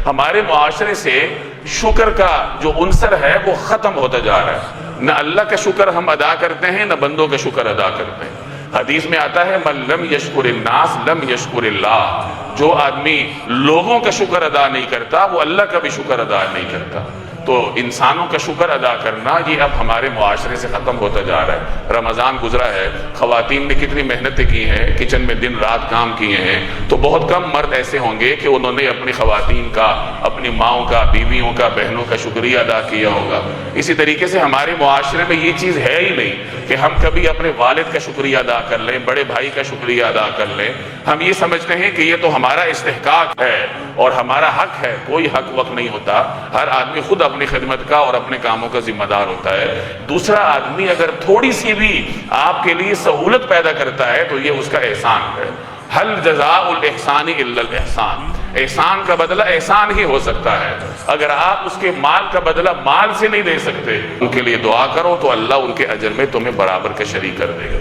ہمارے معاشرے سے شکر کا جو عنصر ہے وہ ختم ہوتا جا رہا ہے. نہ اللہ کا شکر ہم ادا کرتے ہیں، نہ بندوں کا شکر ادا کرتے ہیں. حدیث میں آتا ہے من لم یشکر الناس لم یشکر اللہ. جو آدمی لوگوں کا شکر ادا نہیں کرتا وہ اللہ کا بھی شکر ادا نہیں کرتا. تو انسانوں کا شکر ادا کرنا یہ اب ہمارے معاشرے سے ختم ہوتا جا رہا ہے. رمضان گزرا ہے، خواتین نے کتنی محنتیں کی ہیں، کچن میں دن رات کام کیے ہیں، تو بہت کم مرد ایسے ہوں گے کہ انہوں نے اپنی خواتین کا، اپنی ماؤں کا، بیویوں کا، بہنوں کا شکریہ ادا کیا ہوگا. اسی طریقے سے ہمارے معاشرے میں یہ چیز ہے ہی نہیں کہ ہم کبھی اپنے والد کا شکریہ ادا کر لیں، بڑے بھائی کا شکریہ ادا کر لیں. ہم یہ سمجھتے ہیں کہ یہ تو ہمارا استحقاق ہے اور ہمارا حق ہے. کوئی حق وقت نہیں ہوتا. ہر آدمی خود اپنی خدمت کا اور اپنے کاموں کا ذمہ دار ہوتا ہے. دوسرا آدمی اگر تھوڑی سی بھی آپ کے لیے سہولت پیدا کرتا ہے تو یہ اس کا احسان ہے. حل جزاء الاحسان الا الاحسان. احسان کا بدلہ احسان ہی ہو سکتا ہے. اگر آپ اس کے مال کا بدلہ مال سے نہیں دے سکتے، ان کے لیے دعا کرو تو اللہ ان کے اجر میں تمہیں برابر کا شریک کر دے گا.